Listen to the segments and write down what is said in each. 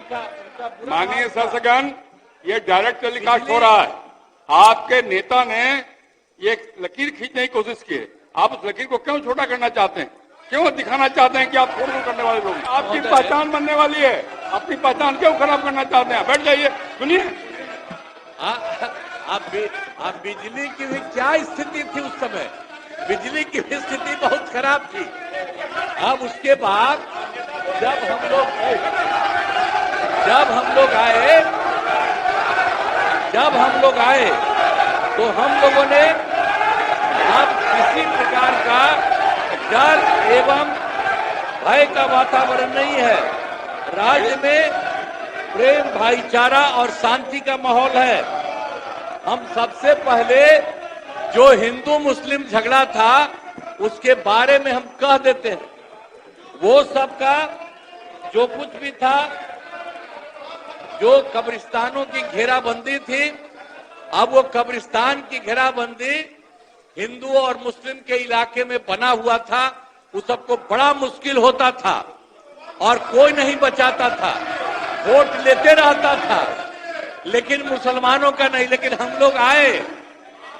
माननीय शासकगण, ये direct telecast हो रहा है। आपके नेता ने ये लकीर खींचने की कोशिश की है। आप उस लकीर को क्यों छोटा करना चाहते हैं? क्यों दिखाना चाहते हैं कि आप छोड़ करने वाले लोग? आपकी पहचान बनने वाली है, अपनी पहचान क्यों खराब करना चाहते हैं? बैठ जाइए, सुनिए। आप बिजली की भी क्या स्थिति थी उस समय? बिजली की भी स्थिति बहुत खराब थी। अब उसके बाद जब हम लोग आए तो हम लोगों ने अब किसी प्रकार का डर एवं भय का वातावरण नहीं है। राज्य में प्रेम, भाईचारा और शांति का माहौल है। हम सबसे पहले जो हिंदू मुस्लिम झगड़ा था उसके बारे में हम कह देते हैं। वो सबका जो कुछ भी था, जो कब्रिस्तानों की घेराबंदी थी, अब वो कब्रिस्तान की घेराबंदी हिंदू और मुस्लिम के इलाके में बना हुआ था। उस सबको बड़ा मुश्किल होता था और कोई नहीं बचाता था, वोट लेते रहता था, लेकिन मुसलमानों का नहीं। लेकिन हम लोग आए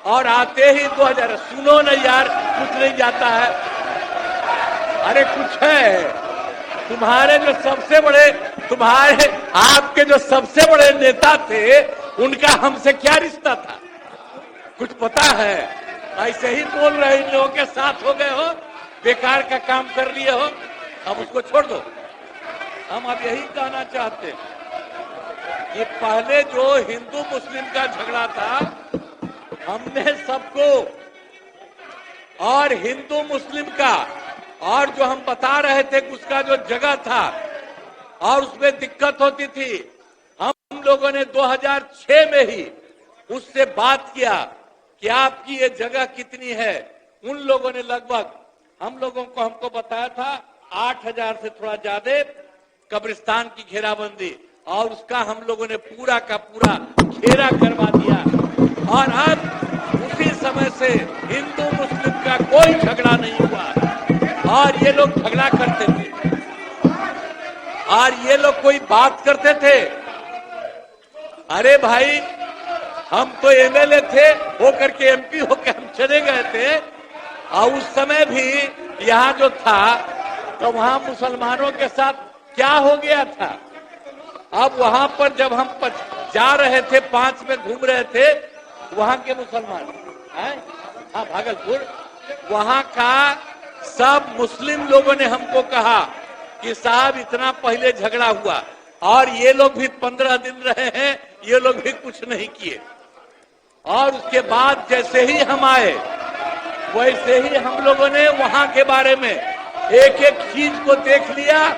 और आते ही 2000, सुनो न यार, कुछ नहीं जाता है। अरे कुछ है। आपके जो सबसे बड़े नेता थे उनका हमसे क्या रिश्ता था? कुछ पता है? ऐसे ही बोल रहे, इन लोगों के साथ हो गए हो, बेकार का काम कर लिए हो, अब उसको छोड़ दो। हम अब यही कहना चाहते हैं कि पहले जो हिंदू मुस्लिम का झगड़ा था, हमने सबको, और हिंदू मुस्लिम का, और जो हम बता रहे थे उसका जो जगह था और उसमें दिक्कत होती थी, हम लोगों ने 2006 में ही उससे बात किया कि आपकी ये जगह कितनी है। उन लोगों ने लगभग हमको बताया था 8000 से थोड़ा ज्यादा कब्रिस्तान की घेराबंदी, और उसका हम लोगों ने पूरा का पूरा घेरा करवा दिया। और अब उसी समय से हिंदू मुस्लिम का कोई झगड़ा नहीं हुआ। और ये लोग झगड़ा करते थे और ये लोग कोई बात करते थे। अरे भाई, हम तो एमएलए थे, होकर के एमपी होकर हम चले गए थे, और उस समय भी यहाँ जो था तो वहां मुसलमानों के साथ क्या हो गया था। अब वहां पर जब हम जा रहे थे, 5 में घूम रहे थे, वहां के मुसलमान, हाँ भागलपुर, वहां का सब मुस्लिम लोगों ने हमको कहा कि साहब इतना पहले झगड़ा हुआ और ये लोग भी 15 दिन रहे हैं, ये लोग भी कुछ नहीं किए। और उसके बाद जैसे ही हम आए, वैसे ही हम लोगों ने वहां के बारे में एक एक चीज को देख लिया,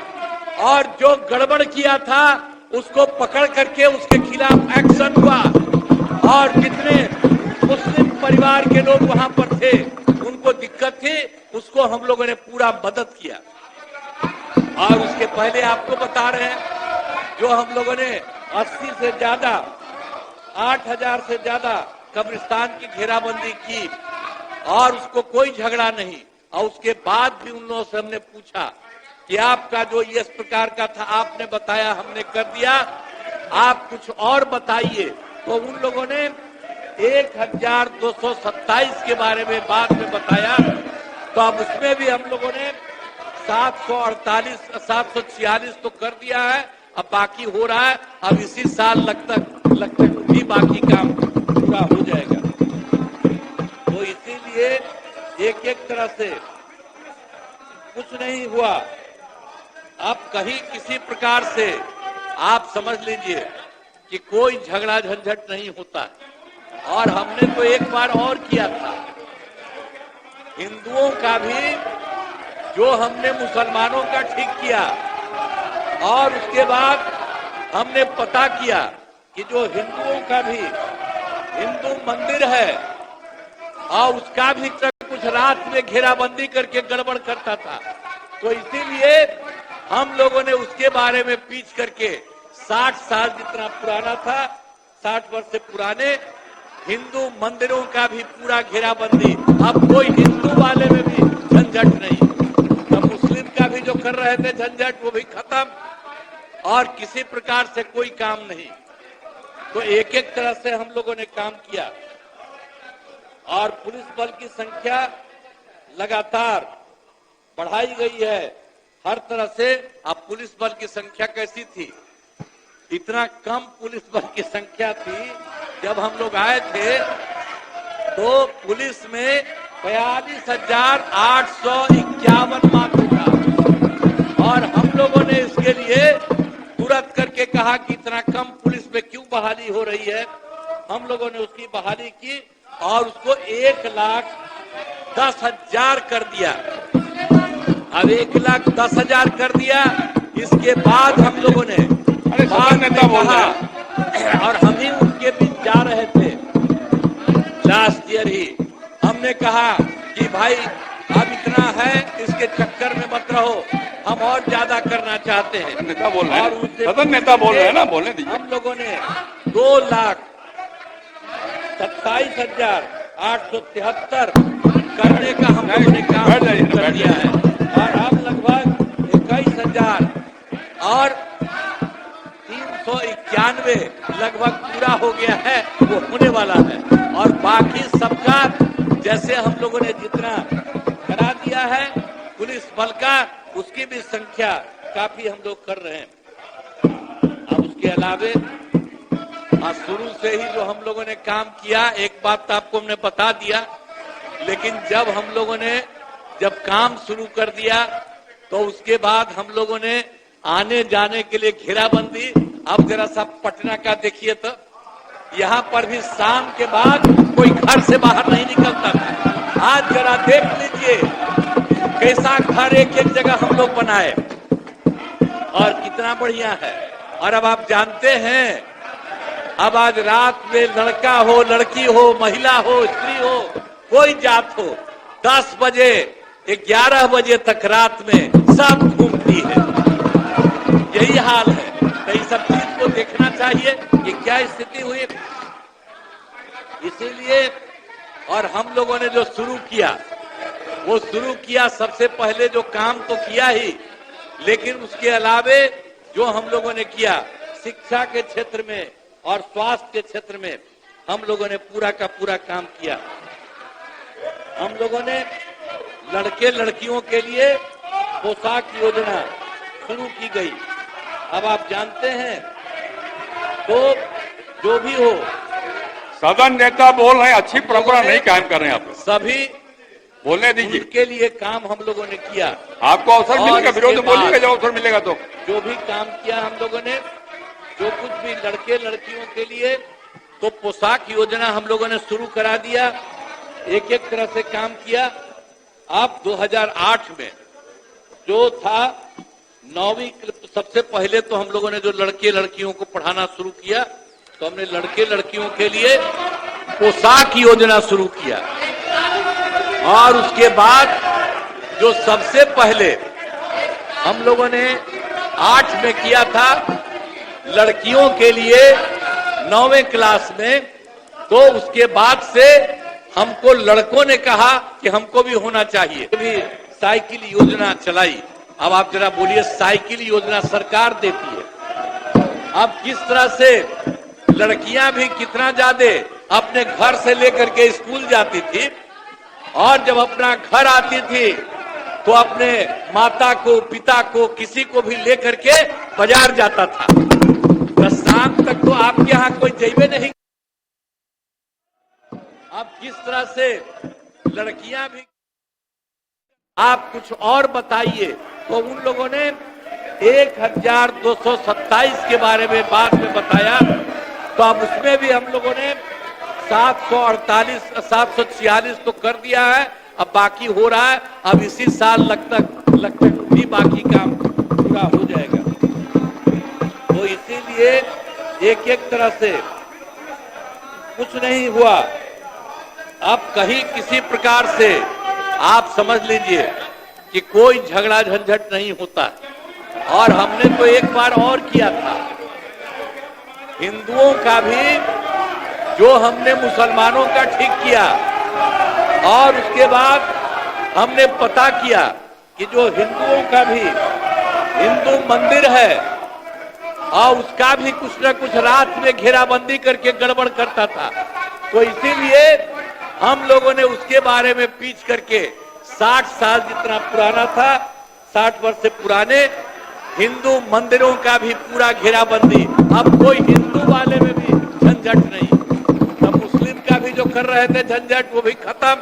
और जो गड़बड़ किया था उसको पकड़ करके उसके खिलाफ एक्शन हुआ। और जितने मुस्लिम परिवार के लोग वहां पर थे, उनको दिक्कत थी, उसको हम लोगों ने पूरा मदद किया। और उसके पहले आपको बता रहे हैं, जो हम लोगों ने 80 से ज्यादा, 8000 से ज्यादा कब्रिस्तान की घेराबंदी की, और उसको कोई झगड़ा नहीं। और उसके बाद भी उन लोगों से हमने पूछा कि आपका जो इस प्रकार का था, आपने बताया, हमने कर दिया, आप कुछ और बताइए। तो उन लोगों ने 1227 के बारे में बाद में बताया। तो अब उसमें भी हम लोगों ने 748, 746 तो कर दिया है, अब बाकी हो रहा है। अब इसी साल लगता भी बाकी काम पूरा हो जाएगा। तो इसीलिए एक तरह से कुछ नहीं हुआ। अब कहीं किसी प्रकार से आप समझ लीजिए कि कोई झगड़ा झंझट नहीं होता है। और हमने तो एक बार और किया था, हिंदुओं का भी जो हमने मुसलमानों का ठीक किया, और उसके बाद हमने पता किया कि जो हिंदुओं का भी हिंदू मंदिर है, और उसका भी कुछ रात में घेराबंदी करके गड़बड़ करता था। तो इसीलिए हम लोगों ने उसके बारे में पीछ करके 60 साल जितना पुराना था, 60 वर्ष से पुराने हिंदू मंदिरों का भी पूरा घेराबंदी। अब कोई हिंदू वाले में भी झंझट नहीं। तो मुस्लिम का भी जो कर रहे थे झंझट, वो भी खत्म। और किसी प्रकार से कोई काम नहीं। तो एक एक तरह से हम लोगों ने काम किया और पुलिस बल की संख्या लगातार बढ़ाई गई है हर तरह से। अब पुलिस बल की संख्या कैसी थी? इतना कम पुलिस बल की संख्या थी। जब हम लोग आए थे तो पुलिस में 42,851 मात्र था और हम लोगों ने इसके लिए तुरंत करके कहा कि इतना कम पुलिस में क्यों बहाली हो रही है। हम लोगों ने उसकी बहाली की और उसको 1,10,000 कर दिया। अब 1,10,000 कर दिया। इसके बाद हम लोगों ने नेता बोल रहे हैं और हम ही उनके बीच जा रहे थे लास्ट ईयर ही। हमने कहा कि भाई अब इतना है, इसके चक्कर में मत रहो, हम और ज्यादा करना चाहते हैं। नेता बोल रहे और हैं, उससे सदन नेता बोल रहे हैं ना, बोलने दीजिए। हम लोगों ने 2,27,873 करने का हम लोगों ने काम कर दिया है और अब लगभग 21,000 और 391 लगभग पूरा हो गया है, वो होने वाला है। और बाकी सबका जैसे हम लोगों ने जितना करा दिया है पुलिस बल का, उसकी भी संख्या काफी हम लोग कर रहे हैं। अब उसके अलावे शुरू से ही जो हम लोगों ने काम किया, एक बात तो आपको हमने बता दिया, लेकिन जब हम लोगों ने जब काम शुरू कर दिया तो उसके बाद हम लोगों ने आने जाने के लिए घेराबंदी। अब जरा सा पटना का देखिए तो यहाँ पर भी शाम के बाद कोई घर से बाहर नहीं निकलता था। आज जरा देख लीजिए कैसा घर एक एक जगह हम लोग बनाए और कितना बढ़िया है। और अब आप जानते हैं, अब आज रात में लड़का हो, लड़की हो, महिला हो, स्त्री हो, कोई जात हो, 10 बजे 11 बजे तक रात में सब घूमती है। यही हाल है। तो इस सब चीज को देखना चाहिए कि क्या स्थिति हुई। इसीलिए और हम लोगों ने जो शुरू किया, वो शुरू किया सबसे पहले जो काम तो किया ही, लेकिन उसके अलावे जो हम लोगों ने किया शिक्षा के क्षेत्र में और स्वास्थ्य के क्षेत्र में हम लोगों ने पूरा का पूरा काम किया। हम लोगों ने लड़के लड़कियों के लिए पोशाक योजना शुरू की गई। अब आप जानते हैं, तो जो भी हो, सदन नेता बोल रहे हैं, अच्छी परंपरा नहीं कायम कर रहे हैं आप लोग। सभी बोलने दीजिए। के लिए काम हम लोगों ने किया। आपको अवसर मिलेगा, विरोध में बोलिएगा जब अवसर मिलेगा तो। जो भी काम किया हम लोगों ने, जो कुछ भी लड़के लड़कियों के लिए, तो पोशाक योजना हम लोगों ने शुरू करा दिया। एक एक तरह से काम किया। अब 2008 में जो था 9वीं, सबसे पहले तो हम लोगों ने जो लड़के लड़कियों को पढ़ाना शुरू किया, तो हमने लड़के लड़कियों के लिए पोशाक योजना शुरू किया। और उसके बाद जो सबसे पहले हम लोगों ने 8 में किया था लड़कियों के लिए 9वें क्लास में, तो उसके बाद से हमको लड़कों ने कहा कि हमको भी होना चाहिए। भी साइकिल योजना चलाई। अब आप जरा बोलिए, साइकिल योजना सरकार देती है। अब किस तरह से लड़कियां भी कितना ज्यादा अपने घर से लेकर के स्कूल जाती थी और जब अपना घर आती थी तो अपने माता को, पिता को, किसी को भी लेकर के बाजार जाता था। तो शाम तक तो आपके यहाँ कोई जेबे नहीं। अब किस तरह से लड़कियां भी, आप कुछ और बताइए। तो उन लोगों ने 1227 के बारे में बाद में बताया। तो अब उसमें भी हम लोगों ने 746 तो कर दिया है, अब बाकी हो रहा है। अब इसी साल लगता भी बाकी काम पूरा हो जाएगा। तो इसीलिए एक एक तरह से कुछ नहीं हुआ। अब कहीं किसी प्रकार से आप समझ लीजिए कि कोई झगड़ा झंझट नहीं होता। और हमने तो एक बार और किया था, हिंदुओं का भी जो हमने मुसलमानों का ठीक किया, और उसके बाद हमने पता किया कि जो हिंदुओं का भी हिंदू मंदिर है और उसका भी कुछ न कुछ रात में घेराबंदी करके गड़बड़ करता था। तो इसीलिए हम लोगों ने उसके बारे में पीछ करके 60 साल जितना पुराना था, 60 वर्ष से पुराने हिंदू मंदिरों का भी पूरा घेराबंदी। अब कोई हिंदू वाले में भी झंझट नहीं, तब मुस्लिम का भी जो कर रहे थे झंझट वो भी खत्म,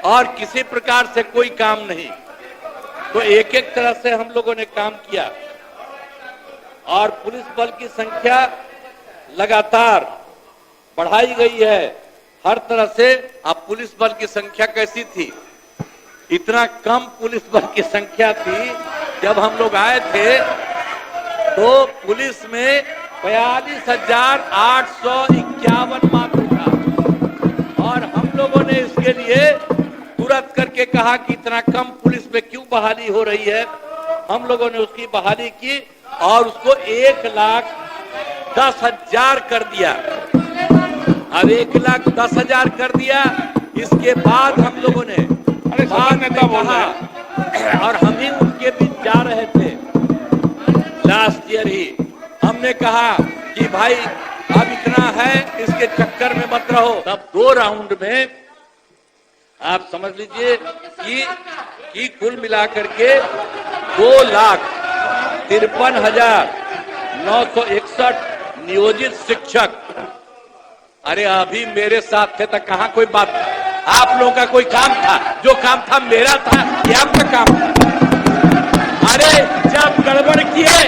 और किसी प्रकार से कोई काम नहीं। तो एक एक तरह से हम लोगों ने काम किया, और पुलिस बल की संख्या लगातार बढ़ाई गई है हर तरह से। अब पुलिस बल की संख्या कैसी थी, इतना कम पुलिस बल की संख्या थी। जब हम लोग आए थे तो पुलिस में 42,851 मात्र था, और हम लोगों ने इसके लिए तुरंत करके कहा कि इतना कम पुलिस में क्यों बहाली हो रही है। हम लोगों ने उसकी बहाली की और उसको 1,10,000 कर दिया। अब 1,10,000 कर दिया। इसके बाद हम लोगों ने नेता बोल रहे हैं, और हम ही उनके बीच जा रहे थे लास्ट ईयर ही, हमने कहा कि भाई अब इतना है, इसके चक्कर में मत रहो। तब 2 राउंड में आप समझ लीजिए कि कुल मिलाकर के 2,53,961 नियोजित शिक्षक। अरे अभी मेरे साथ थे तो कहां कोई बात, आप लोगों का कोई काम था? जो काम था मेरा था, ये आपका काम था। अरे जब गड़बड़ किए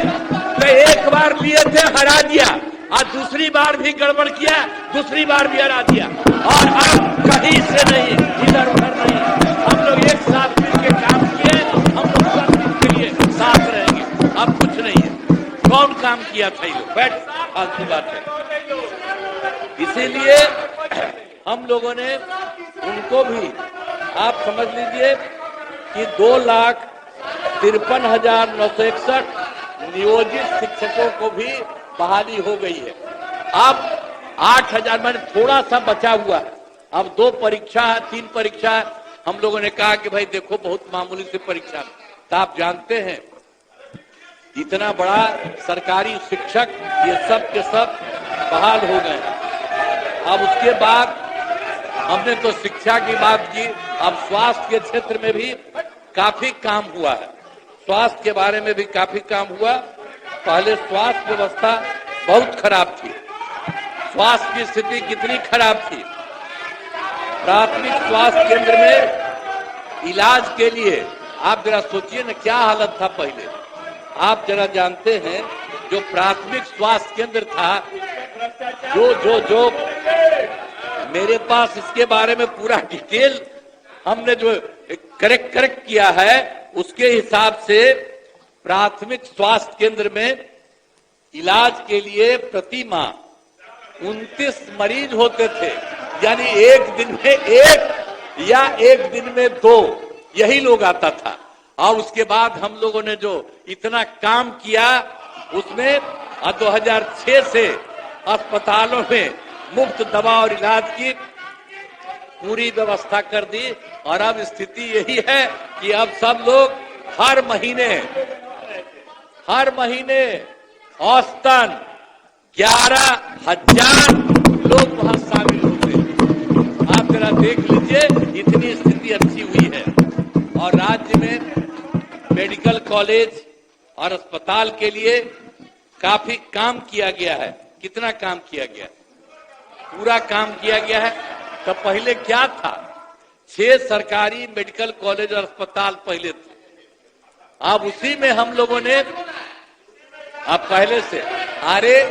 तो एक बार लिए थे, हरा दिया, और दूसरी बार भी गड़बड़ किया, दूसरी बार भी हरा दिया, और अब कहीं से नहीं, इधर उधर नहीं, हम लोग एक साथ मिलकर काम किए। हम लोग सब के लिए साथ रहेंगे, अब कुछ नहीं है। कौन काम किया था? ये बैठ, फालतू बात है। इसीलिए हम लोगों ने उनको भी, आप समझ लीजिए कि 2,53,961 नियोजित शिक्षकों को भी बहाली हो गई है। अब 8,000 मैंने थोड़ा सा बचा हुआ है। अब 2 परीक्षा है, 3 परीक्षा है। हम लोगों ने कहा कि भाई देखो बहुत मामूली सी परीक्षा, तो आप जानते हैं इतना बड़ा सरकारी शिक्षक ये सब के सब बहाल हो गए। अब उसके बाद हमने तो शिक्षा की बात की, अब स्वास्थ्य के क्षेत्र में भी काफी काम हुआ है। स्वास्थ्य के बारे में भी काफी काम हुआ। पहले स्वास्थ्य व्यवस्था बहुत खराब थी। स्वास्थ्य की स्थिति कितनी खराब थी, प्राथमिक स्वास्थ्य केंद्र में इलाज के लिए आप जरा सोचिए ना क्या हालत था पहले। आप जरा जानते हैं जो प्राथमिक स्वास्थ्य केंद्र था, जो मेरे पास इसके बारे में पूरा डिटेल हमने जो करेक्ट किया है, उसके हिसाब से प्राथमिक स्वास्थ्य केंद्र में इलाज के लिए प्रति माह 29 मरीज होते थे। यानी एक दिन में 1 या एक दिन में 2 यही लोग आता था। और उसके बाद हम लोगों ने जो इतना काम किया, उसमें 2006 से अस्पतालों में मुफ्त दवा और इलाज की पूरी व्यवस्था कर दी। और अब स्थिति यही है कि अब सब लोग हर महीने औसतन 11,000 लोग वहां शामिल होते हैं। आप जरा देख लीजिए, इतनी स्थिति अच्छी हुई है। और राज्य में मेडिकल कॉलेज और अस्पताल के लिए काफी काम किया गया है। कितना काम किया गया? पूरा काम किया गया है। तो पहले क्या था, 6 सरकारी मेडिकल कॉलेज और अस्पताल पहले थे। अब उसी में हम लोगों ने अब पहले से, अरे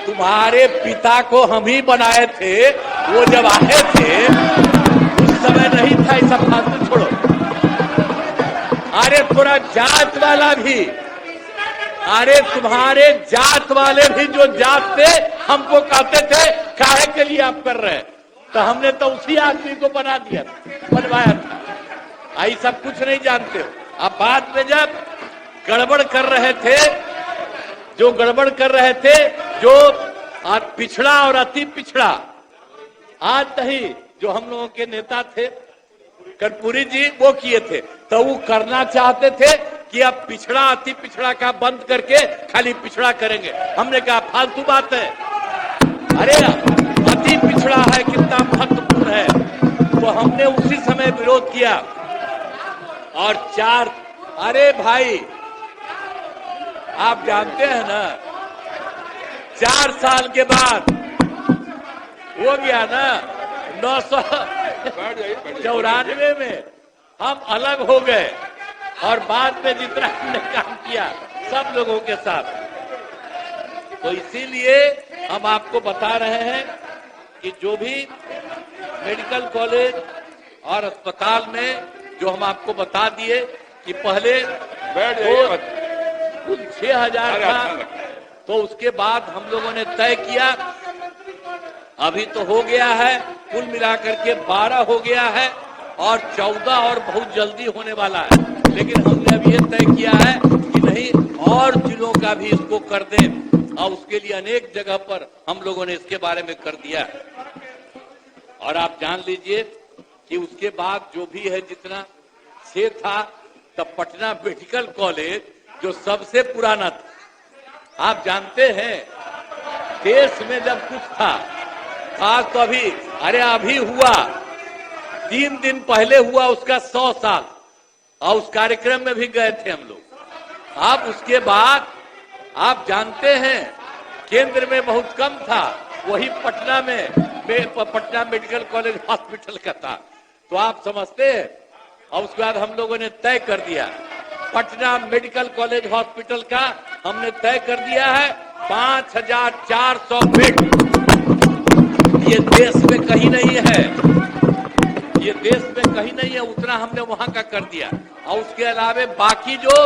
तुम्हारे पिता को हम ही बनाए थे, वो जब आए थे उस समय नहीं था। ऐसा फालतू छोड़ो। अरे थोड़ा जात वाला भी, अरे तुम्हारे जात वाले भी जो जात थे हमको कहते थे काहे के लिए आप कर रहे हैं, तो हमने तो उसी आदमी को बना दिया था, बनवाया था। आई सब कुछ नहीं जानते हो। अब बाद में जब गड़बड़ कर रहे थे, जो पिछड़ा और अति पिछड़ा, आज नहीं, जो हम लोगों के नेता थे कर्पूरी जी, वो किए थे। तो वो करना चाहते थे कि अब पिछड़ा अति पिछड़ा का बंद करके खाली पिछड़ा करेंगे। हमने कहा फालतू बात है, अरे अति पिछड़ा है कितना महत्वपूर्ण है। तो हमने उसी समय विरोध किया और अरे भाई आप जानते हैं ना, 4 साल के बाद हो गया ना 994 में हम अलग हो गए और बाद में जितना हमने काम किया सब लोगों के साथ। तो इसीलिए हम आपको बता रहे हैं कि जो भी मेडिकल कॉलेज और अस्पताल में जो हम आपको बता दिए कि पहले कुल 6000 था, तो उसके बाद हम लोगों ने तय किया, अभी तो हो गया है, कुल मिलाकर के 12 हो गया है और 14 और बहुत जल्दी होने वाला है। लेकिन हमने अब ये तय किया है कि नहीं, और जिलों का भी इसको कर दें और उसके लिए अनेक जगह पर हम लोगों ने इसके बारे में कर दिया। और आप जान लीजिए कि उसके बाद जो भी है जितना 6 था, तब पटना मेडिकल कॉलेज जो सबसे पुराना था, आप जानते हैं देश में जब कुछ था आज तो अभी हुआ 3 दिन पहले हुआ उसका 100 साल और उस कार्यक्रम में भी गए थे हम लोग। अब उसके बाद आप जानते हैं केंद्र में बहुत कम था, वही पटना मेडिकल कॉलेज हॉस्पिटल का था। तो आप समझते हैं, और उसके बाद हम लोगों ने तय कर दिया पटना मेडिकल कॉलेज हॉस्पिटल का हमने तय कर दिया है 5400 बेड। ये देश में कहीं नहीं है, ये देश में कहीं नहीं है, उतना हमने वहां का कर दिया। और उसके अलावा बाकी जो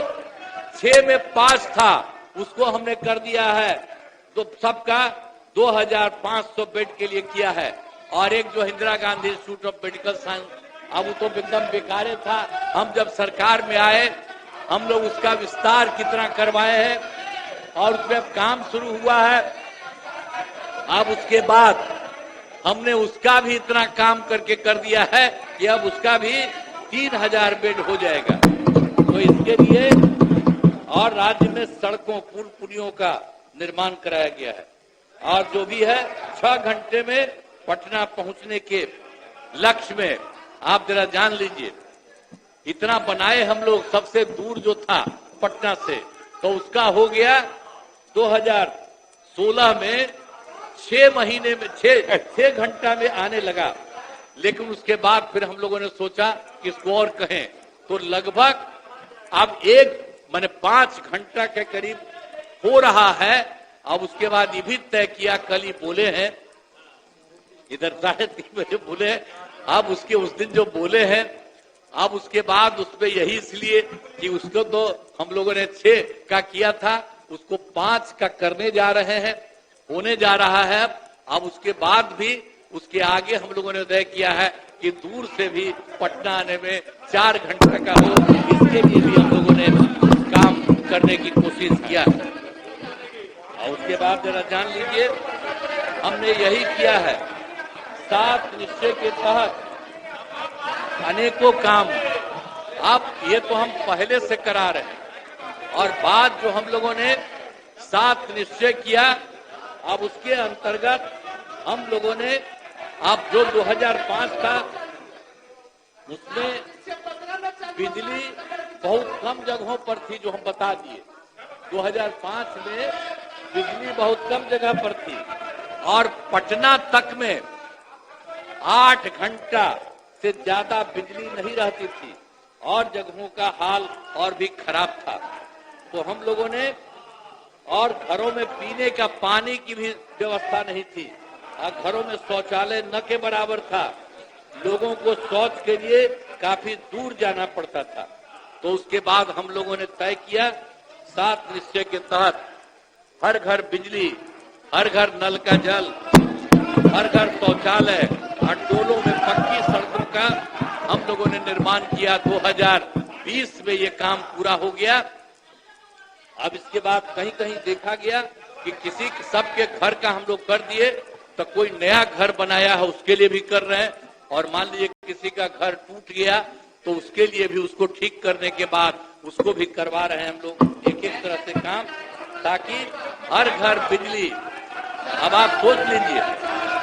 6 में 5 था उसको हमने कर दिया है, तो सबका 2500 बेड के लिए किया है। और एक जो Indira Gandhi institute of medical science, अब वो तो एकदम बेकार था। हम जब सरकार में आए हम लोग उसका विस्तार कितना करवाए हैं और उसमें काम शुरू हुआ है। अब उसके बाद हमने उसका भी इतना काम करके कर दिया है कि अब उसका भी 3000 बेड हो जाएगा। तो इसके लिए और राज्य में सड़कों पुल पुलियों का निर्माण कराया गया है। और जो भी है 6 घंटे में पटना पहुंचने के लक्ष्य में, आप जरा जान लीजिए, इतना बनाए हम लोग। सबसे दूर जो था पटना से, तो उसका हो गया 2016 में 6 महीने में 6 घंटा में आने लगा। लेकिन उसके बाद फिर हम लोगों ने सोचा कि इसको और कहें, तो लगभग अब 5 घंटा के करीब हो रहा है। अब उसके बाद ये भी तय किया, कल ही बोले हैं, इधर 3:30 बजे बोले, अब उसके उस दिन जो बोले हैं, अब उसके बाद उसमें यही इसलिए कि उसको तो हम लोगों ने 6 का किया था, उसको 5 का करने जा रहे हैं, होने जा रहा है। अब उसके बाद भी उसके आगे हम लोगों ने तय किया है कि दूर से भी पटना आने में 4 घंटे का हो, इसके लिए भी हम लोगों ने काम करने की कोशिश किया। और उसके बाद जरा जान लीजिए, हमने यही किया है, 7 निश्चय के तहत अनेकों काम अब ये तो हम पहले से करा रहे हैं। और बाद जो हम लोगों ने 7 निश्चय किया, अब उसके अंतर्गत हम लोगों ने, अब जो 2005 था उसमें बिजली बहुत कम जगहों पर थी, जो हम बता दिए। 2005 में बिजली बहुत कम जगह पर थी और पटना तक में 8 घंटा से ज्यादा बिजली नहीं रहती थी और जगहों का हाल और भी खराब था। तो हम लोगों ने, और घरों में पीने का पानी की भी व्यवस्था नहीं थी, घरों में शौचालय न के बराबर था, लोगों को शौच के लिए काफी दूर जाना पड़ता था। तो उसके बाद हम लोगों ने तय किया 7 निश्चय के तहत हर घर बिजली, हर घर नल का जल, हर घर शौचालय और टोलों में पक्की सड़कों का हम लोगों ने निर्माण किया। 2020 में ये काम पूरा हो गया। अब इसके बाद कहीं कहीं देखा गया कि किसी सबके घर का हम लोग कर दिए, तो कोई नया घर बनाया है उसके लिए भी कर रहे हैं। और मान लीजिए किसी का घर टूट गया तो उसके लिए भी उसको ठीक करने के बाद उसको भी करवा रहे हैं हम लोग एक एक तरह से काम, ताकि हर घर बिजली। अब आप सोच लीजिए,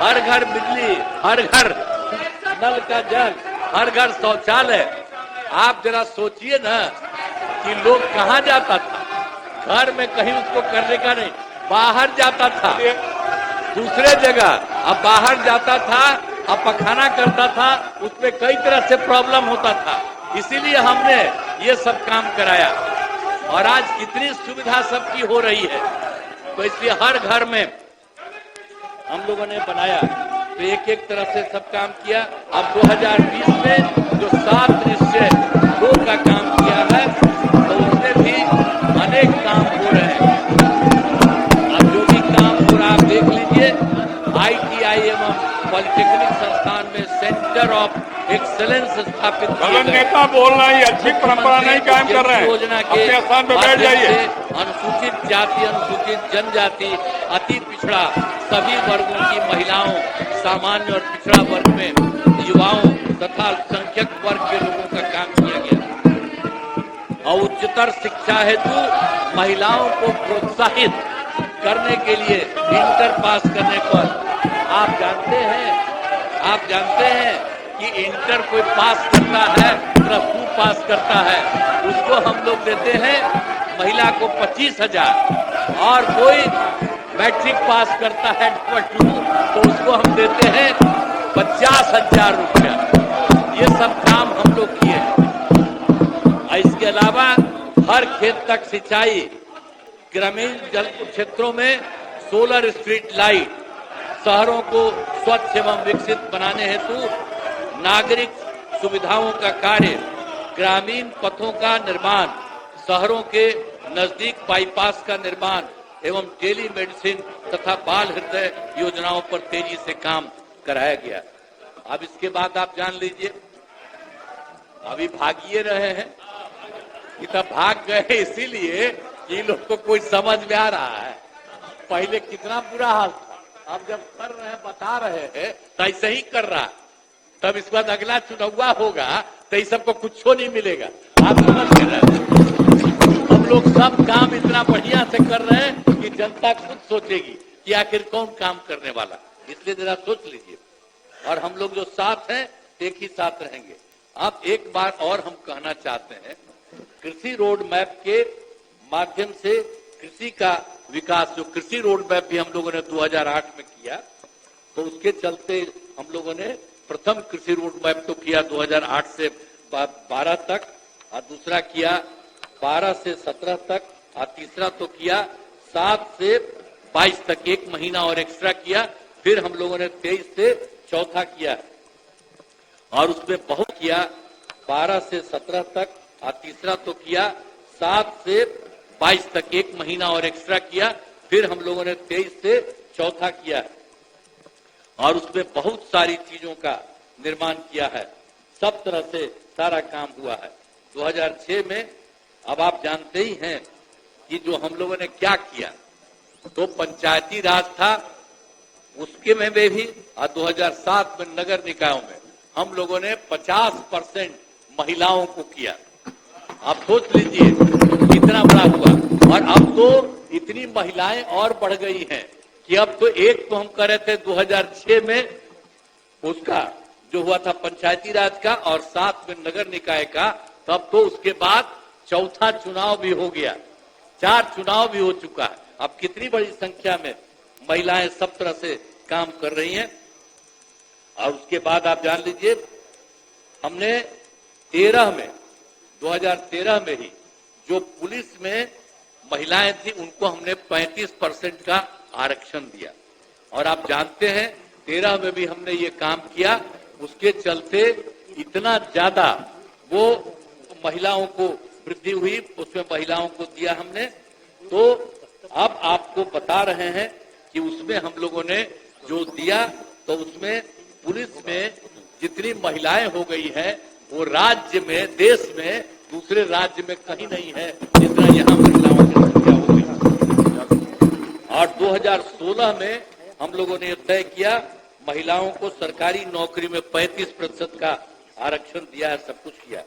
हर घर बिजली, हर घर नल का जल, हर घर शौचालय। आप जरा सोचिए ना कि लोग कहाँ जाता था, घर में कहीं उसको करने का नहीं, बाहर जाता था दूसरे जगह। अब बाहर जाता था, अब पखाना करता था, उसमें कई तरह से प्रॉब्लम होता था। इसीलिए हमने ये सब काम कराया और आज कितनी सुविधा सबकी हो रही है। तो इसलिए हर घर में हम लोगों ने बनाया, तो एक एक तरह से सब काम किया। अब 2020 में जो 7 निश्चय 2 का काम किया है, तो उसमें भी अनेक काम हो रहे हैं। अब जो भी काम हो रहा आप देख लीजिए, ITI एवं पॉलिटेक्निक संस्थान में सेंटर ऑफ एक्सेलेंस स्थापित किए गए। नेता बोलना ही अच्छी परंपरा नहीं कायम कर रहे हैं। योजना के अपने स्थान पे बैठ जाइए। अनुसूचित जाति, अनुसूचित जनजाति, अति पिछड़ा सभी वर्गों की महिलाओं, सामान्य और पिछड़ा वर्ग में युवाओं तथा अल्पसंख्यक वर्ग के लोगों का काम किया गया। और उच्चतर शिक्षा हेतु महिलाओं को प्रोत्साहित करने के लिए इंटर पास करने पर आप जानते हैं कि इंटर कोई पास करता है, +2 पास करता है, उसको हम लोग देते हैं महिला को 25,000, और कोई मैट्रिक पास करता है +2 तो उसको हम देते हैं 50,000 रुपया। ये सब काम हम लोग किए। इसके अलावा हर खेत तक सिंचाई, ग्रामीण जल क्षेत्रों में सोलर स्ट्रीट लाइट, शहरों को स्वच्छ एवं विकसित बनाने हेतु नागरिक सुविधाओं का कार्य, ग्रामीण पथों का निर्माण, शहरों के नजदीक बाईपास का निर्माण एवं टेली मेडिसिन तथा बाल हृदय योजनाओं पर तेजी से काम कराया गया। अब इसके बाद आप जान लीजिए, अभी भागिए रहे हैं, इतना भाग गए इसीलिए कि लोग को कोई समझ में आ रहा है। पहले कितना बुरा हाल था, अब जब कर रहे हैं, बता रहे हैं, तो ऐसे ही कर रहा है। तब इसके बाद अगला चुनाव होगा तो इस सबको कुछ नहीं मिलेगा। आप समझ के रहे, हम लोग सब काम इतना बढ़िया से कर रहे हैं कि जनता खुद सोचेगी कि आखिर कौन काम करने वाला। इसलिए जरा सोच लीजिए, और हम लोग जो साथ हैं एक ही साथ रहेंगे। अब एक बार और हम कहना चाहते हैं, कृषि रोड मैप के माध्यम से कृषि का विकास, जो कृषि रोड मैप भी हम लोगों ने 2008 में किया, तो उसके चलते हम लोगों ने प्रथम कृषि रोड मैप तो किया 2008 से 12 तक, और दूसरा किया 12 से 17 तक, और तीसरा तो किया 7 से 22 तक, 1 महीना और एक्स्ट्रा किया। फिर हम लोगों ने 23 से चौथा किया, और उसमें बहुत किया 12 से 17 तक, और तीसरा तो किया 7 से 22 तक, 1 महीना और एक्स्ट्रा किया। फिर हम लोगों ने 23 से चौथा किया, और उसमें बहुत सारी चीजों का निर्माण किया है। सब तरह से सारा काम हुआ है। 2006 में अब आप जानते ही हैं कि जो हम लोगों ने क्या किया, तो पंचायती राज था, उसके में भी, और 2007 में नगर निकायों में हम लोगों ने 50% महिलाओं को किया। आप सोच लीजिए कितना बड़ा हुआ। और अब तो इतनी महिलाएं और बढ़ गई हैं कि अब तो एक तो हम कर रहे थे 2006 में, उसका जो हुआ था पंचायती राज का, और 7 में नगर निकाय का, तब तो उसके बाद चौथा चुनाव भी हो गया, 4 चुनाव भी हो चुका है। अब कितनी बड़ी संख्या में महिलाएं सब तरह से काम कर रही हैं। और उसके बाद आप जान लीजिए, हमने 2013 में ही जो पुलिस में महिलाएं थी उनको हमने 35% का आरक्षण दिया। और आप जानते हैं 13 में भी हमने ये काम किया, उसके चलते इतना ज्यादा वो महिलाओं को वृद्धि हुई, उसमें महिलाओं को दिया हमने। तो अब आपको बता रहे हैं कि उसमें हम लोगों ने जो दिया, तो उसमें पुलिस में जितनी महिलाएं हो गई है वो राज्य में, देश में दूसरे राज्य में कहीं नहीं है जितना यहाँ महिलाओं की संख्या हो गई। और 2016 में हम लोगों ने तय किया, महिलाओं को सरकारी नौकरी में 35% का आरक्षण दिया है, सब कुछ किया।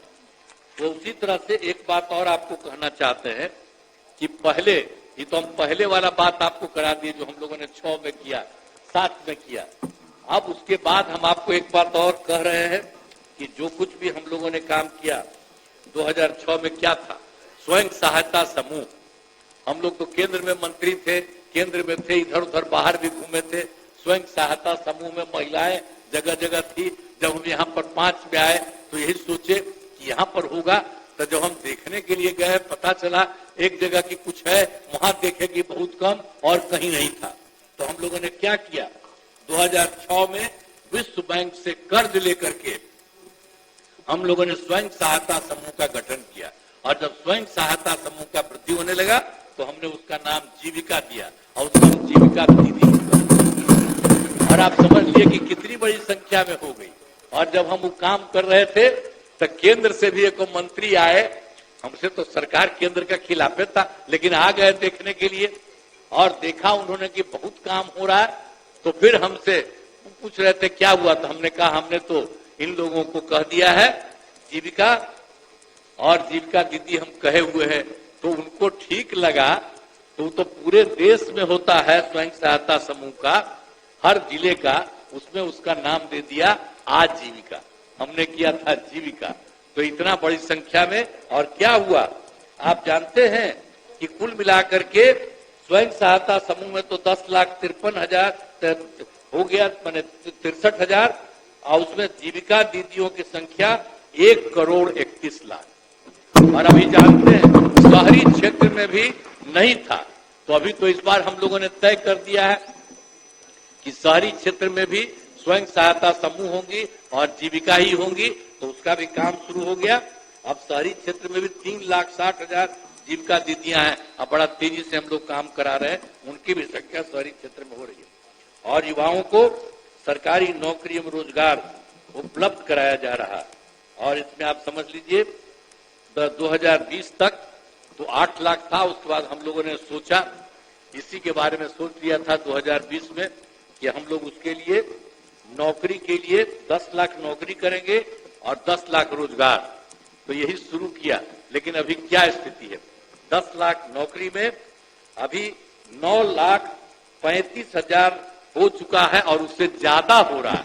तो उसी तरह से एक बात और आपको कहना चाहते हैं कि पहले, ये तो हम पहले वाला बात आपको करा दिए जो हम लोगों ने 6 में किया, 7 में किया। अब उसके बाद हम आपको एक बात और कह रहे हैं कि जो कुछ भी हम लोगों ने काम किया 2006 में क्या था, स्वयं सहायता समूह। हम लोग तो केंद्र में मंत्री थे, केंद्र में थे, इधर उधर बाहर भी घूमे थे। स्वयं सहायता समूह में महिलाएं जगह जगह थी। जब हम यहाँ पर 5 में आए तो यही सोचे कि यहाँ पर होगा, तो जब हम देखने के लिए गए पता चला एक जगह की कुछ है, वहां देखे कि बहुत कम और कहीं नहीं था। तो हम लोगों ने क्या किया, 2006 में विश्व बैंक से कर्ज लेकर के हम लोगों ने स्वयं सहायता समूह का गठन किया। और जब स्वयं सहायता समूह का वृद्धि होने लगा तो हमने उसका नाम जीविका दिया और उसका जीविका दीदी। और आप समझ लिए कि कितनी बड़ी संख्या में हो गई। और जब हम वो काम कर रहे थे तो केंद्र से भी एक मंत्री आए, हमसे तो सरकार केंद्र का खिलाफ था, लेकिन आ गए देखने के लिए और देखा उन्होंने कि बहुत काम हो रहा है। तो फिर हमसे पूछ रहे थे क्या हुआ, तो हमने कहा हमने तो इन लोगों को कह दिया है जीविका और जीविका दीदी हम कहे हुए हैं। तो उनको ठीक लगा, तो पूरे देश में होता है स्वयं सहायता समूह का, हर जिले का, उसमें उसका नाम दे दिया आजीविका। हमने किया था जीविका। तो इतना बड़ी संख्या में, और क्या हुआ आप जानते हैं कि कुल मिलाकर के स्वयं सहायता समूह में तो 10,53,000 हो गया, मैंने 63,000, और उसमें जीविका दीदियों की संख्या 1,31,00,000। और अभी जानते हैं शहरी क्षेत्र में भी नहीं था, तो अभी तो इस बार हम लोगों ने तय कर दिया है कि शहरी क्षेत्र में भी स्वयं सहायता समूह होंगी और जीविका ही होंगी। तो उसका भी काम शुरू हो गया। अब शहरी क्षेत्र में भी 3,60,000 जीविका दीदियां हैं। अब बड़ा तेजी से हम लोग काम करा रहे हैं, उनकी भी संख्या शहरी क्षेत्र में हो रही है। और युवाओं को सरकारी नौकरी एवं रोजगार उपलब्ध कराया जा रहा है। और इसमें आप समझ लीजिए 2020 तक तो 8 लाख था। उसके बाद हम लोगों ने सोचा, इसी के बारे में सोच लिया था 2020 में कि हम लोग उसके लिए नौकरी के लिए 10 लाख नौकरी करेंगे और 10 लाख रोजगार। तो यही शुरू किया। लेकिन अभी क्या स्थिति है, 10 लाख नौकरी में अभी 9,35,000 हो चुका है और उससे ज्यादा हो रहा है।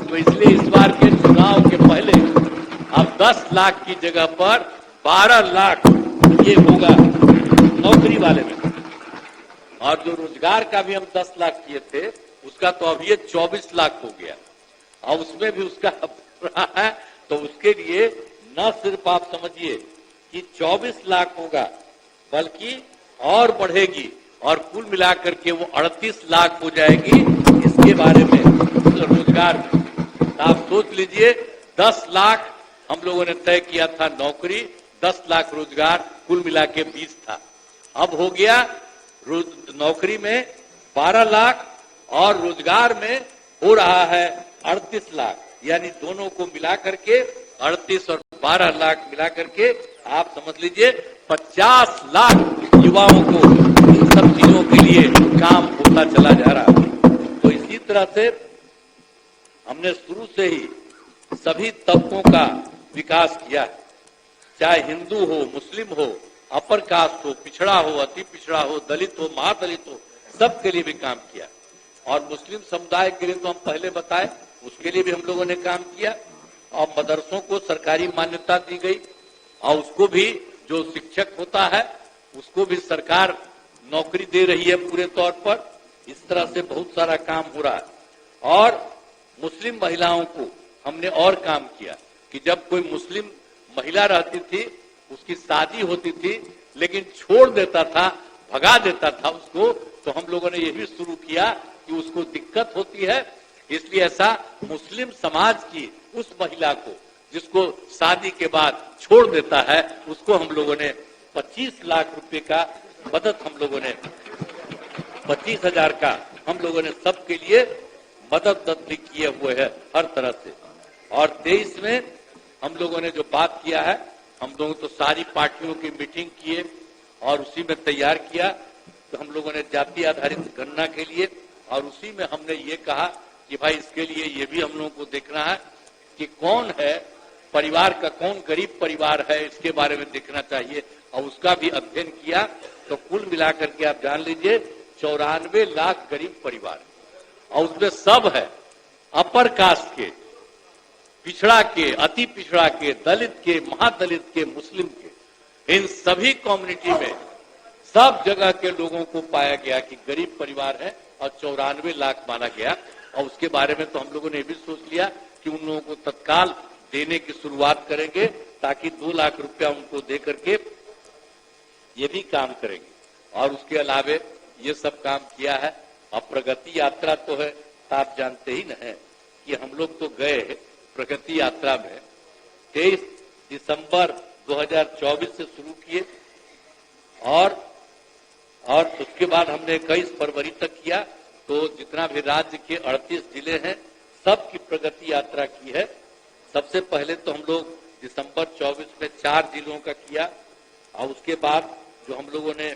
तो इसलिए इस बार के चुनाव के पहले अब 10 लाख की जगह पर 12 लाख ये होगा नौकरी वाले में। और जो रोजगार का भी हम 10 लाख किए थे उसका तो अभी ये 24 लाख हो गया और उसमें भी उसका रहा है। तो उसके लिए न सिर्फ आप समझिए कि 24 लाख होगा बल्कि और बढ़ेगी और कुल मिलाकर के वो 38 लाख हो जाएगी। इसके बारे में रोजगार आप सोच लीजिए, 10 लाख हम लोगों ने तय किया था नौकरी, 10 लाख रोजगार, कुल मिला के 20 था। अब हो गया नौकरी में 12 लाख और रोजगार में हो रहा है 38 लाख, यानी दोनों को मिला करके 38 और 12 लाख मिला करके आप समझ लीजिए 50 लाख युवाओं को इन सब चीजों के लिए काम होता चला जा रहा है। तो इसी तरह से हमने शुरू से ही सभी तबकों का विकास किया है, चाहे हिंदू हो, मुस्लिम हो, अपर कास्ट हो, पिछड़ा हो, अति पिछड़ा हो, दलित हो, महादलित हो, सबके लिए भी काम किया। और मुस्लिम समुदाय के लिए तो हम पहले बताए, उसके लिए भी हम लोगों ने काम किया। और मदरसों को सरकारी मान्यता दी गई और उसको भी जो शिक्षक होता है उसको भी सरकार नौकरी दे रही है पूरे तौर पर। इस तरह से बहुत सारा काम हो रहा है। और मुस्लिम महिलाओं को हमने और काम किया कि जब कोई मुस्लिम महिला रहती थी, उसकी शादी होती थी लेकिन छोड़ देता था, भगा देता था उसको, तो हम लोगों ने ये भी शुरू किया कि उसको दिक्कत होती है, इसलिए ऐसा मुस्लिम समाज की उस महिला को जिसको शादी के बाद छोड़ देता है, उसको हम लोगों ने 25 लाख रुपए का मदद, हम लोगों ने 25,000 का हम लोगों ने सबके लिए मदद किए हुए है हर तरह से। और 23 में हम लोगों ने जो बात किया है, हम लोगों तो सारी पार्टियों की मीटिंग किए और उसी में तैयार किया। तो हम लोगों ने जाति आधारित गणना के लिए, और उसी में हमने ये कहा कि भाई इसके लिए ये भी हम लोगों को देखना है कि कौन है परिवार का कौन गरीब परिवार है इसके बारे में देखना चाहिए और उसका भी अध्ययन किया तो कुल मिलाकर के आप जान लीजिए 94 लाख गरीब परिवार और उसमें सब है अपर कास्ट के, पिछड़ा के, अति पिछड़ा के, दलित के, महादलित के, मुस्लिम के, इन सभी कम्युनिटी में सब जगह के लोगों को पाया गया कि गरीब परिवार है और 94 लाख माना गया। और उसके बारे में तो हम लोगों ने भी सोच लिया कि उन लोगों को तत्काल देने की शुरुआत करेंगे ताकि 2 लाख रुपया उनको दे करके ये भी काम करेंगे। और उसके अलावे ये सब काम किया है। अब प्रगति यात्रा तो है, आप जानते ही न है कि हम लोग तो गए प्रगति यात्रा में 23 दिसंबर 2024 से शुरू किए और उसके बाद हमने 21 फरवरी तक किया। तो जितना भी राज्य के 38 जिले हैं सबकी प्रगति यात्रा की है। सबसे पहले तो हम लोग दिसंबर 24 में 4 जिलों का किया और उसके बाद जो हम लोगों ने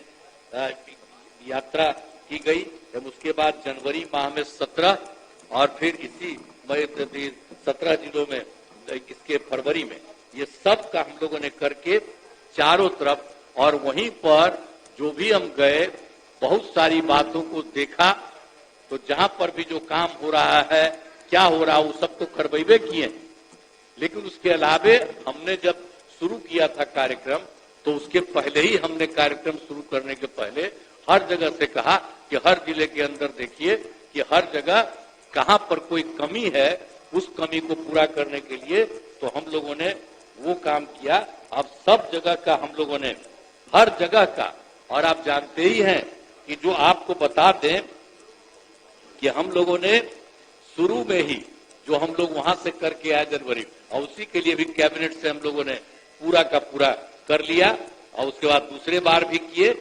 यात्रा की गई, उसके बाद जनवरी माह में 17 और फिर इसी 17 जिलों में इसके फरवरी में, ये सब का हम लोगों ने करके चारों तरफ, और वहीं पर जो भी हम गए बहुत सारी बातों को देखा। तो जहां पर भी जो काम हो रहा है, क्या हो रहा है, वो सब तो करवाइबे किए, लेकिन उसके अलावे हमने जब शुरू किया था कार्यक्रम तो उसके पहले ही हमने कार्यक्रम शुरू करने के पहले हर जगह से कहा कि हर जिले के अंदर देखिए कि हर जगह कहां पर कोई कमी है, उस कमी को पूरा करने के लिए तो हम लोगों ने वो काम किया। अब सब जगह का हम लोगों ने हर जगह का, और आप जानते ही हैं कि जो आपको बता दें कि हम लोगों ने शुरू में ही जो हम लोग वहां से करके आए जनवरी, और उसी के लिए भी कैबिनेट से हम लोगों ने पूरा का पूरा कर लिया और उसके बाद दूसरे बार भी किए।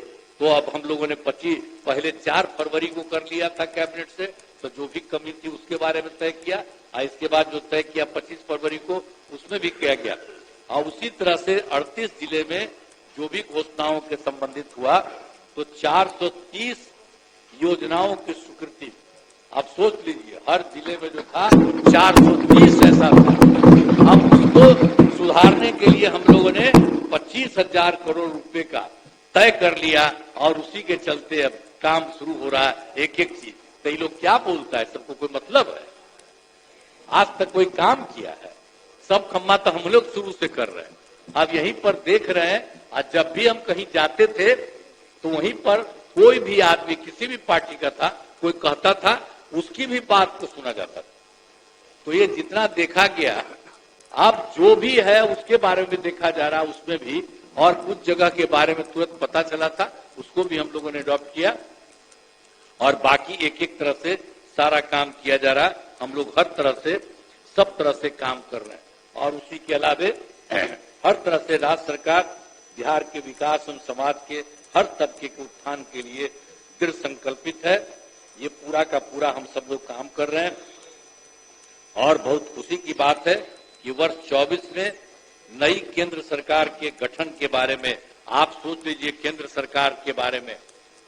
तो अब हम लोगों ने पहले 4 फरवरी को कर लिया था कैबिनेट से, तो जो भी कमी थी उसके बारे में तय किया, और इसके बाद जो तय किया 25 फरवरी को उसमें भी किया गया। और उसी तरह से 38 जिले में जो भी घोषणाओं के संबंधित हुआ तो 430 योजनाओं की स्वीकृति। आप सोच लीजिए हर जिले में जो था 430 ऐसा था। अब उसको सुधारने के लिए हम लोगों ने 25,000 करोड़ रुपए का तय कर लिया और उसी के चलते अब काम शुरू हो रहा है एक एक चीज। तो ये लोग क्या बोलता है, सबको कोई मतलब है? आज तक कोई काम किया है? सब खम्मा तो हम लोग शुरू से कर रहे हैं। अब यहीं पर देख रहे हैं, आज जब भी हम कहीं जाते थे तो वहीं पर कोई भी आदमी किसी भी पार्टी का था, कोई कहता था उसकी भी बात को सुना जाता था। तो ये जितना देखा गया, अब जो भी है उसके बारे में देखा जा रहा, उसमें भी और कुछ जगह के बारे में तुरंत पता चला था, उसको भी हम लोगों ने अडॉप्ट किया और बाकी एक एक तरह से सारा काम किया जा रहा। हम लोग हर तरह से सब तरह से काम कर रहे हैं और उसी के अलावे हर तरह से राज्य सरकार बिहार के विकास और समाज के हर तबके के उत्थान के लिए दृढ़ संकल्पित है। ये पूरा का पूरा हम सब लोग काम कर रहे हैं और बहुत खुशी की बात है कि वर्ष 24 में नई केंद्र सरकार के गठन के बारे में आप सोच लीजिए। केंद्र सरकार के बारे में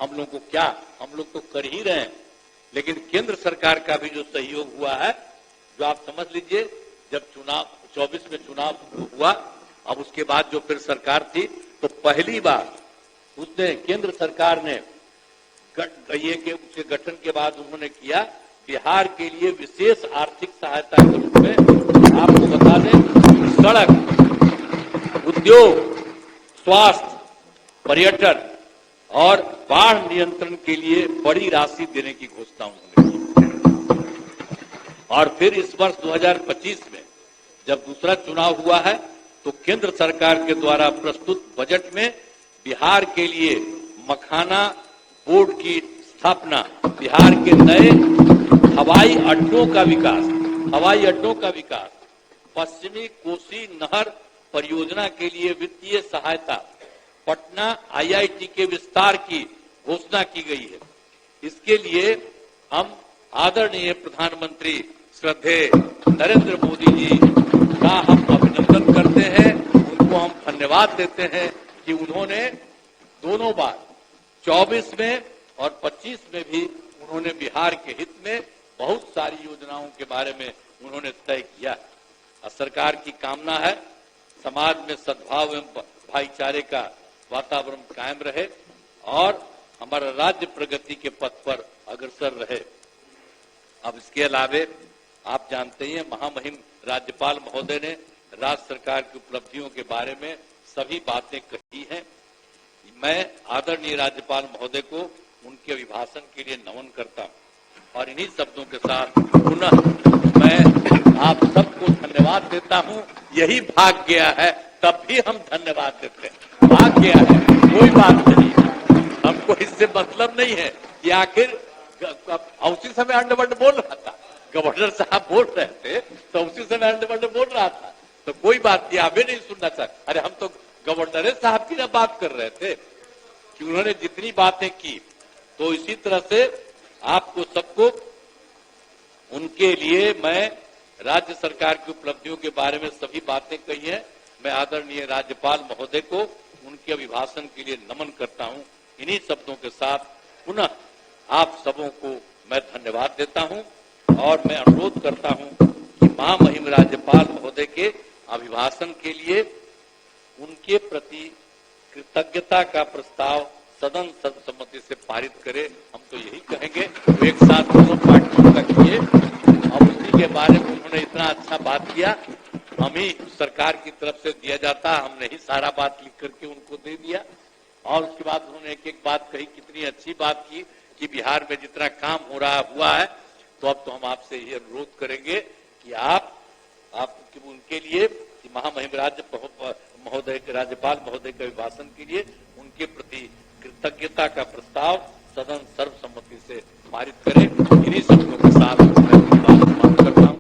हम लोग को क्या, हम लोग तो कर ही रहे हैं, लेकिन केंद्र सरकार का भी जो सहयोग हुआ है, जो आप समझ लीजिए जब चुनाव 24 में चुनाव हुआ, अब उसके बाद जो फिर सरकार थी तो पहली बार उसने केंद्र सरकार ने ये के उसके गठन के बाद उन्होंने किया बिहार के लिए विशेष आर्थिक सहायता के रूप में। आपको बता दें सड़क, उद्योग, स्वास्थ्य, पर्यटन और बाढ़ नियंत्रण के लिए बड़ी राशि देने की घोषणा उन्होंने की। और फिर इस वर्ष 2025 में जब दूसरा चुनाव हुआ है तो केंद्र सरकार के द्वारा प्रस्तुत बजट में बिहार के लिए मखाना बोर्ड की स्थापना, बिहार के नए हवाई अड्डों का विकास, पश्चिमी कोसी नहर परियोजना के लिए वित्तीय सहायता, पटना IIT के विस्तार की घोषणा की गई है। इसके लिए हम आदरणीय प्रधानमंत्री श्रद्धेय नरेंद्र मोदी जी का हम अभिनंदन करते हैं, उनको हम धन्यवाद देते हैं कि उन्होंने दोनों बार 24 में और 25 में भी उन्होंने बिहार के हित में बहुत सारी योजनाओं के बारे में उन्होंने तय किया। सरकार की कामना है समाज में सद्भाव एवं भाईचारे का वातावरण कायम रहे और हमारा राज्य प्रगति के पथ पर अग्रसर रहे। अब इसके अलावे आप जानते ही हैं महामहिम राज्यपाल महोदय ने राज्य सरकार की उपलब्धियों के बारे में सभी बातें कही हैं। मैं आदरणीय राज्यपाल महोदय को उनके अभिभाषण के लिए नमन करता हूं और इन्हीं शब्दों के साथ पुनः मैं आप सबको धन्यवाद देता हूं। यही भाग गया है तब भी हम धन्यवाद देते हैं। भाग गया है कोई बात नहीं, हमको इससे मतलब नहीं है कि आखिर उसी समय अंडवंड बोल रहा था, गवर्नर साहब बोल रहे थे तो उसी समय अंडवंड बोल रहा था, तो कोई बात नहीं, हमें नहीं सुनना चाहिए। अरे हम तो गवर्नर साहब की ना बात कर रहे थे कि उन्होंने जितनी बातें की, तो इसी तरह से आपको सबको उनके लिए मैं राज्य सरकार की उपलब्धियों के बारे में सभी बातें कही हैं। मैं आदरणीय राज्यपाल महोदय को उनके अभिभाषण के लिए नमन करता हूं। इन्हीं शब्दों के साथ पुनः आप सबों को मैं धन्यवाद देता हूं और मैं अनुरोध करता हूं कि महामहिम राज्यपाल महोदय के अभिभाषण के लिए उनके प्रति कृतज्ञता का प्रस्ताव सदन सर्वसम्मति से पारित करे। हम तो यही कहेंगे तो एक साथ दोनों पार्टियों का किए और उसी के बारे में उन्होंने इतना अच्छा बात किया, हम ही सरकार की तरफ से दिया जाता, हमने ही सारा बात लिख करके उनको दे दिया। और उसके बाद उन्होंने एक एक बात कही, कितनी अच्छी बात की कि बिहार में जितना काम हो रहा हुआ है, तो अब तो हम आपसे ये अनुरोध करेंगे कि आप उनके लिए महामहिम महोदय के राज्यपाल महोदय के अभिभाषण के लिए उनके प्रति कृतज्ञता का प्रस्ताव सदन सर्वसम्मति से पारित करें। इन्हीं शब्दों के साथ मैं बात करता हूं।